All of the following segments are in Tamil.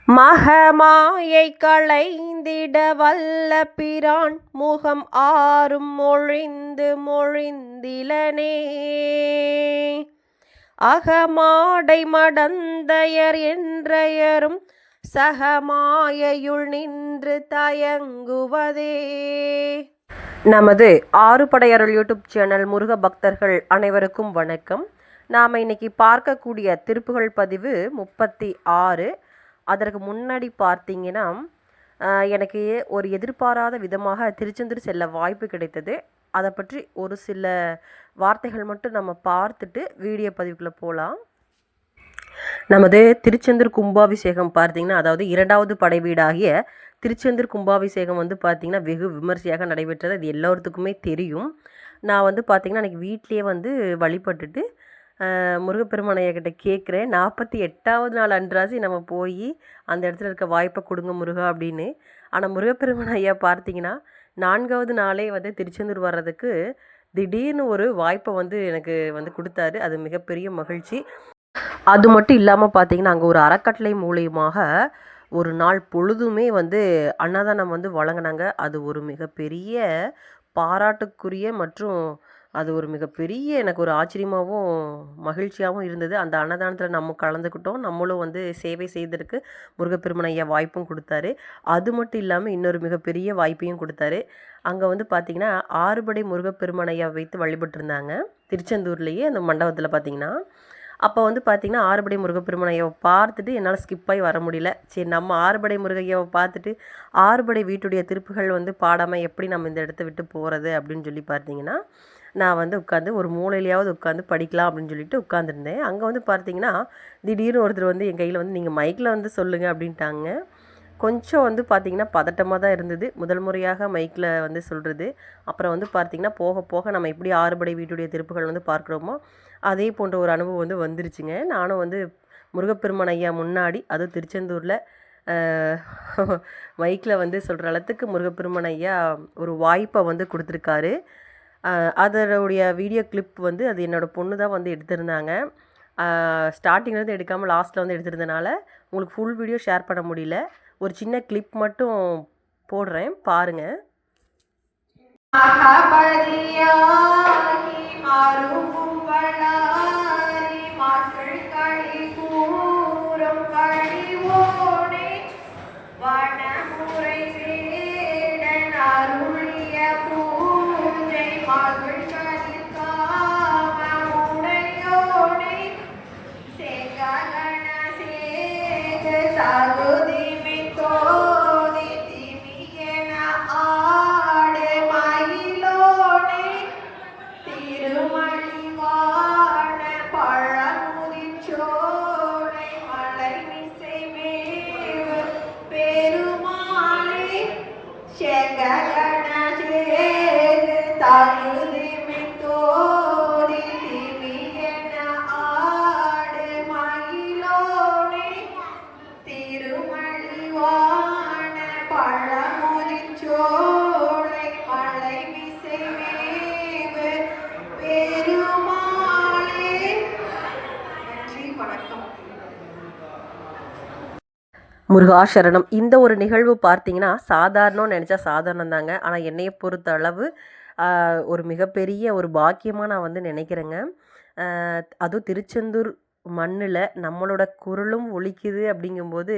மகமாயை களைந்திட வல்ல பிரான் முகம் ஆறும் மொழிந்து மொழிந்திலனே. அகமாடை மடந்தையர் என்றையரும் சகமாயையுள் நின்று தயங்குவதே. நமது ஆறுபடையருள் யூடியூப் சேனல் முருக பக்தர்கள் அனைவருக்கும் வணக்கம். நாம் இன்னைக்கு பார்க்கக்கூடிய திருப்புகழ் பதிவு 36. அதற்கு முன்னாடி பார்த்தீங்கன்னா எனக்கு ஒரு எதிர்பாராத விதமாக திருச்செந்தூர் செல்ல வாய்ப்பு கிடைத்தது. அதை பற்றி ஒரு சில வார்த்தைகள் மட்டும் நம்ம பார்த்துட்டு வீடியோ பதிவுக்குள்ளே போகலாம். நமது திருச்செந்தூர் கும்பாபிஷேகம் பார்த்தீங்கன்னா, அதாவது 2வது படை வீடாகிய திருச்செந்தூர் கும்பாபிஷேகம் பார்த்திங்கன்னா வெகு விமர்சையாக நடைபெற்றது. அது எல்லோருத்துக்குமே தெரியும். நான் பார்த்திங்கன்னா அன்றைக்கி வீட்லேயே வழிபட்டுட்டு முருகப்பெருமான் ஐயா கிட்ட கேட்குறேன், 48வது நாள் அன்றாசி நம்ம போய் அந்த இடத்துல இருக்க வாய்ப்பை கொடுங்க முருகா அப்படின்னு. ஆனால் முருகப்பெருமான் ஐயா பார்த்தீங்கன்னா 4வது நாளே திருச்செந்தூர் வர்றதுக்கு திடீர்னு ஒரு வாய்ப்பை எனக்கு கொடுத்தாரு. அது மிகப்பெரிய மகிழ்ச்சி. அது மட்டும் இல்லாமல் பார்த்தீங்கன்னா அங்கே ஒரு அறக்கட்டளை மூலியமாக ஒரு நாள் பொழுதுமே அன்னதானம் வழங்கினாங்க. அது ஒரு மிகப்பெரிய பாராட்டுக்குரிய மற்றும் அது ஒரு மிகப்பெரிய எனக்கு ஒரு ஆச்சரியமாகவும் மகிழ்ச்சியாகவும் இருந்தது. அந்த அன்னதானத்தில் நம்ம கலந்துக்கிட்டோம். நம்மளும் சேவை செய்ததுக்கு முருகப்பெருமான் ஐயா வாய்ப்பும் கொடுத்தாரு. அது மட்டும் இல்லாமல் இன்னொரு மிகப்பெரிய வாய்ப்பையும் கொடுத்தாரு. அங்கே பார்த்திங்கன்னா 6 படை முருகப்பெருமான் ஐயா வைத்து வழிபட்டிருந்தாங்க திருச்செந்தூர்லேயே அந்த மண்டபத்தில் பார்த்திங்கன்னா. அப்போ பார்த்திங்கன்னா 6 படை முருகப்பெருமான் ஐயாவை பார்த்துட்டு என்னால் ஸ்கிப் ஆகி வர முடியல. சரி, நம்ம 6 படை முருகையாவை பார்த்துட்டு 6 படை வீட்டுடைய திருப்புகள் பாடாமல் எப்படி நம்ம இந்த இடத்த விட்டு போகிறது அப்படின்னு சொல்லி பார்த்தீங்கன்னா, நான் உட்காந்து ஒரு மூலையிலையாவது உட்காந்து படிக்கலாம் அப்படின்னு சொல்லிட்டு உட்காந்துருந்தேன். அங்கே பார்த்தீங்கன்னா திடீர்னு ஒருத்தர் என் கையில் நீங்கள் மைக்கில் சொல்லுங்கள் அப்படின்ட்டாங்க. கொஞ்சம் பார்த்திங்கன்னா பதட்டமாக தான் இருந்தது. முதல் முறையாக மைக்கில் சொல்கிறது. அப்புறம் பார்த்திங்கன்னா போக போக நம்ம எப்படி 6 படை வீட்டுடைய திருப்புகள் பார்க்குறோமோ அதே போன்ற ஒரு அனுபவம் வந்துருச்சுங்க. நானும் முருகப்பெருமான் ஐயா முன்னாடி, அதுவும் திருச்செந்தூரில் மைக்கில் சொல்கிற அளத்துக்கு முருகப்பெருமான் ஐயா ஒரு வாய்ப்பை கொடுத்துருக்காரு. அதனுடைய வீடியோ கிளிப் அது என்னோடய பொண்ணு தான் எடுத்திருந்தாங்க. ஸ்டார்டிங்லேருந்து எடுக்காமல் லாஸ்ட்டில் எடுத்திருந்தனால உங்களுக்கு ஃபுல் வீடியோ ஷேர் பண்ண முடியல. ஒரு சின்ன கிளிப் மட்டும் போடுறேன், பாருங்கள். முருகாசரணம். இந்த ஒரு நிகழ்வு பார்த்தீங்கன்னா சாதாரணம் நினச்சா சாதாரணம் தாங்க. ஆனால் என்னையை பொறுத்த அளவு ஒரு மிகப்பெரிய ஒரு பாக்கியமாக நான் நினைக்கிறேங்க. அதுவும் திருச்செந்தூர் மண்ணில் நம்மளோட குரலும் ஒலிக்குது அப்படிங்கும்போது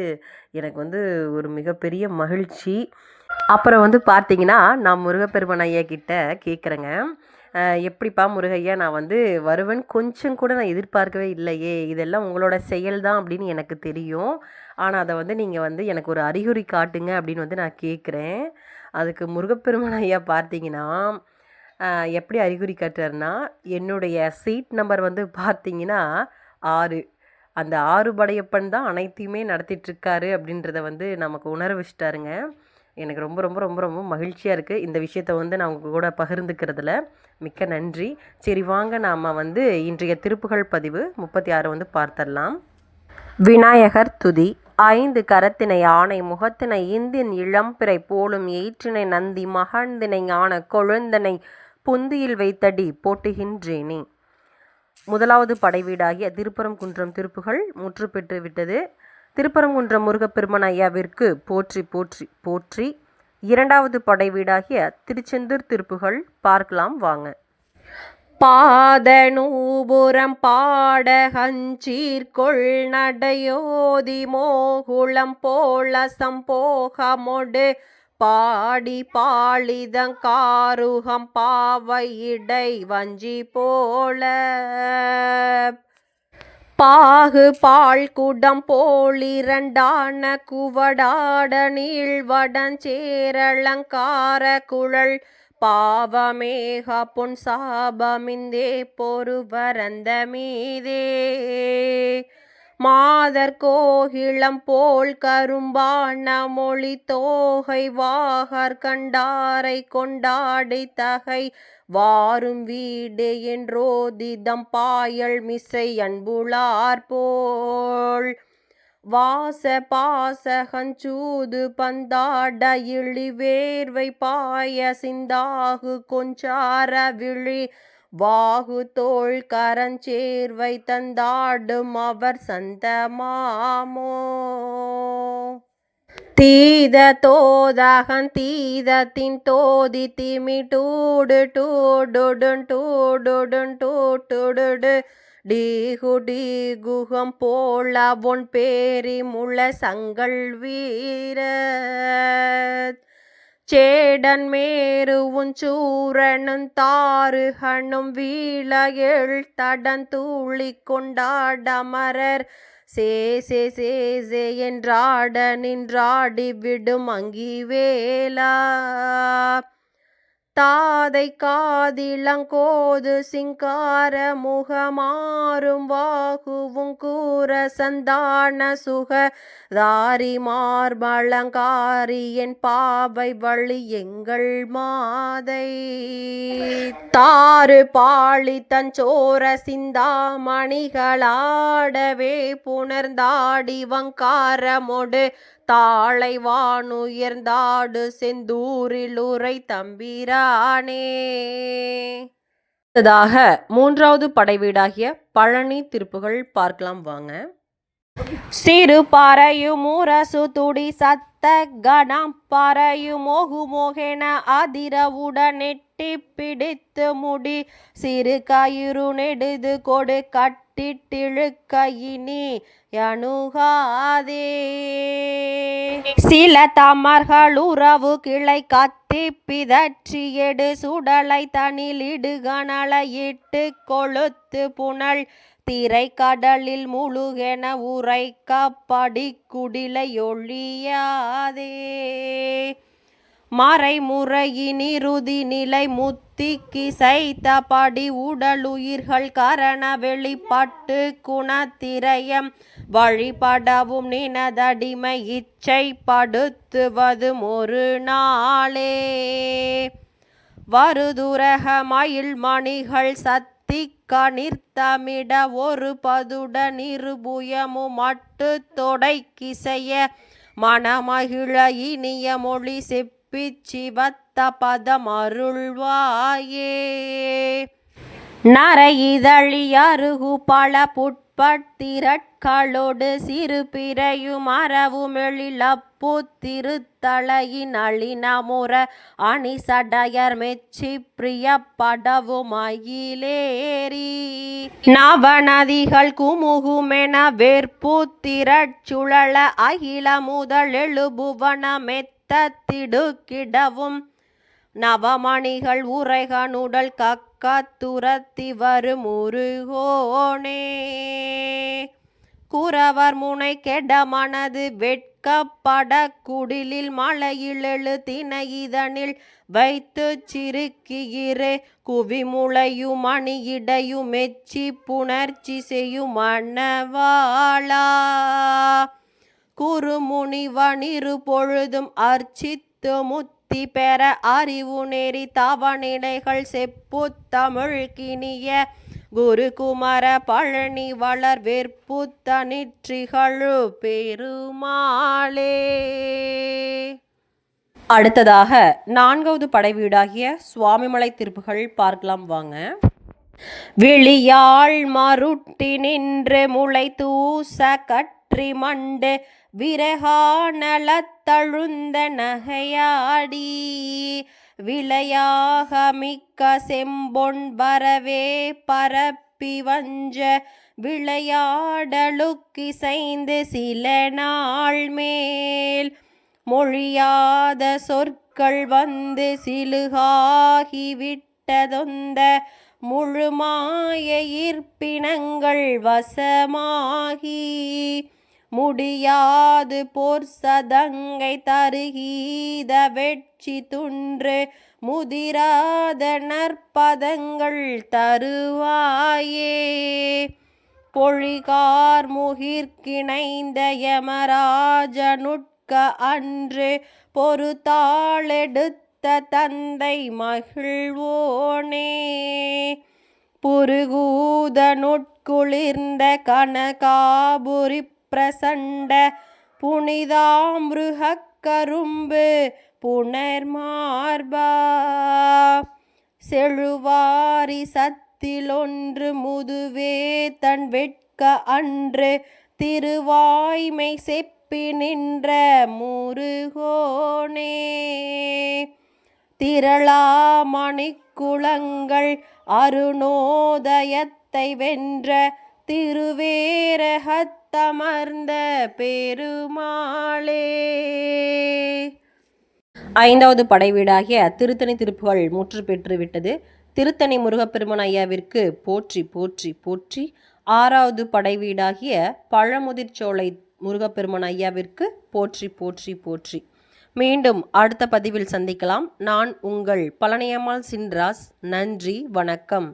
எனக்கு ஒரு மிகப்பெரிய மகிழ்ச்சி. அப்புறம் பார்த்தீங்கன்னா நான் முருகப்பெருமான் ஐயா கிட்ட கேட்குறேங்க, எப்படிப்பா முருகையா நான் வருவேன் கொஞ்சம் கூட நான் எதிர்பார்க்கவே இல்லையே, இதெல்லாம் உங்களோட செயல் தான் அப்படின்னு எனக்கு தெரியும். ஆனால் அதை நீங்கள் எனக்கு ஒரு அறிகுறி காட்டுங்க அப்படின்னு நான் கேட்குறேன். அதுக்கு முருகப்பெருமான் ஐயா பார்த்தீங்கன்னா எப்படி அறிகுறி காட்டுறாருன்னா, என்னுடைய சீட் நம்பர் பார்த்தீங்கன்னா 6. அந்த 6 படையப்பன் தான் அனைத்தையுமே நடத்திட்டுருக்காரு அப்படின்றத நமக்கு உணர வச்சிட்டாருங்க. எனக்கு ரொம்ப ரொம்ப ரொம்ப ரொம்ப மகிழ்ச்சியாக இருக்குது. இந்த விஷயத்தை நான் உங்கள் கூட பகிர்ந்துக்கிறதுல மிக்க நன்றி. சரி, வாங்க நாம் இன்றைய திருப்புகழ் பதிவு 36 பார்த்துடலாம். விநாயகர் துதி. 5 கரத்தினை ஆணை முகத்தினை இந்தின் இளம்பிறை போலும் ஏற்றினை நந்தி மகழ்ந்தினை ஞான கொழுந்தனை புந்தியில் வைத்தடி போட்டுகின்றேனே. 1வது படை வீடாகிய திருப்பரங்குன்றம் திருப்புகழ் முற்று பெற்று விட்டது. திருப்பரங்குன்றம் முருகப்பெருமான் ஐயாவிற்கு போற்றி போற்றி போற்றி. இரண்டாவது படை வீடாகிய திருச்செந்தூர் திருப்புகள் பார்க்கலாம் வாங்க. பாதநூபுரம் பாடகஞ்சீர்கொள் நடையோதி மோகுளம் போல சம்போகமொடு பாடி பாளிதங்காருகம் பாவை இடை வஞ்சி போல பாகு பால் குடம் போலிரண்டான குவடாட நீள்வடஞ்சேரலங்கார குழல் பாவமேக பொன் சாபமிந்தே பொறுவரந்த மீதே மாதர் கோகிளம் போல் கரும்பான மொழி தோகை வாகர் கண்டாரை கொண்டாடி தகை வாரும் வீடு என்றோதிதம் பாயல் மிசை அன்புளார் போல் வாச பாசகஞ்சூது பந்தாட இழி வேர்வை பாய சிந்தாகு கொஞ்சார விழி வாகு தோள் கரஞ்சேர்வை தந்தாடும் அவர் சந்தமாமோ தீத தோதகன் தீதத்தின் தோதி திமி டூடு டூடுடன் டூடுடன் டூடுடு டீகுகம் போல பொன் பேரி முள சங்கள் வீர சேடன் மேருவும் சூரனும் தாருகனும் வீழ எழு தடன் தூளி கொண்டாடமரர் சேசே சேசே என்றாட நின்றாடி விடும் அங்கி வேலா தாதை காதிளங்கோது சிங்கார முகமாறும் வாகுவும் கூற சந்தான சுக தாரி மார்பளங்காரி என் பாவை வழி எங்கள் மாதை தாறு பாளி தஞ்சோர சிந்தாமணிகளாடவே புணர்ந்தாடி வங்காரமொடு தாளை வானுயர்ந்தாடு செந்தூரில் உரை தம்பிரானே. மூன்றாவது படை வீடாகிய பழனி திருப்புகள் பார்க்கலாம் வாங்க. சிறு பாறையு முரசு துடி சத்த கணம் பாறையு மோகு மோகென அதிரவுடன் நெட்டி பிடித்து முடி சிறு கயிறு நெடுது கொடு கட்டிட்டிழுக்கையினி அணுகாதே சில தமர்கள் உறவு கிளை கத்தி பிதற்றி எடு சுடலை தனில் இடுகணலை இட்டு கொளுத்து புனல் திரை கடலில் முழுகென உரைக்கப்படி குடிலை ஒழியாதே மறைமுறையினிருதி நிலை முத்தி கிசைத்த படி உடலுயிர்கள் கரண வெளிப்பட்டு குணத்திரயம் வழிபடவும் நினதடிமை இச்சைப்படுத்துவது ஒரு நாளே வருதுரக மயில் மணிகள் சத்தி கணிர்த்தமிட ஒரு பதுட நிருபுயமு மட்டு தொடை கிசைய மணமகிழ இனிய மொழி செப்பிச்சிவத்த பதம் அருள்வாயே நரையிதழி அருகு பல புட்பட்டிரட்களோடு சிறு பிறையும் அறவும் எழிலப்பு திருத்தலையின் அழினமுற அணிசடையர் மெச்சி பிரியப்படவும் மயிலேறி நவநதிகள் குமுகுமென வேற்பு திரட்சுழல அகில முதல் எழுபுவன மெத்த திடுக்கிடவும் நவமணிகள் உரைகனுடல் கக்கத்துரத்தி வரும் முருகோனே குறவர் முனை கெட மனது வெட்கப்பட குடிலில் மலையிலெழு தினை இதனில் வைத்து சிறுக்கியிரே குவிமுளையும் மணியிடையும் மெச்சி புணர்ச்சி செய்யும் மன்னவாளா குறுமுனிவனிரு பொழுதும் அர்ச்சித்து முத்தி பெற அறிவு நெறி தவநிலைகள் செப்பு தமிழ் கிணிய குருகுமர பழனி வளர் வெற்புத்தனிற்றிகளு பெருமாளே. அடுத்ததாக நான்காவது படை வீடாகிய சுவாமிமலை திருப்புகள் பார்க்கலாம் வாங்க. விழியாள் மருட்டி நின்று முளை தூச கட்ட பற்றி மண்டு விரகானலத்தழுந்த நகையாடி விளையாக மிக்க செம்பொன் வரவே பரப்பி வஞ்ச விளையாடலுக்கிசைந்து சில நாள் மேல் மொழியாத சொற்கள் வந்து சிலுகாகி விட்டதொந்த முழுமாய ஈர்ப்பினங்கள் வசமாகி முடியாது போர் சதங்கை தருகீத வெட்சி துன்று முதிராத நற்பதங்கள் தருவாயே பொழிகார் முகிர்கிணைந்த யமராஜனுட்க அன்று பொறுத்தாளெடுத்த தந்தை மகிழ்வோனே புருகூதனுட்குளிர்ந்த கனகாபுரி பிரசண்ட புனிதாமிருகக் கரும்பு புனர்மார்பா செழுவாரி சத்திலொன்று முதுவே தன் வெட்க அன்று திருவாய்மை செப்பி நின்ற முருகோனே திரளாமணிக்குளங்கள் அருணோதயத்தை வென்ற திருவேரகத்தமர்ந்த பெருமாளே. ஐந்தாவது படைவீடாகிய திருத்தணி திருப்புகழ் முற்று பெற்று விட்டது. திருத்தணி முருகப்பெருமான் ஐயாவிற்கு போற்றி போற்றி போற்றி. ஆறாவது படைவீடாகிய பழமுதிர்ச்சோலை முருகப்பெருமான் ஐயாவிற்கு போற்றி போற்றி போற்றி. மீண்டும் அடுத்த பதிவில் சந்திக்கலாம். நான் உங்கள் பழனியம்மாள் சின்ராஸ். நன்றி, வணக்கம்.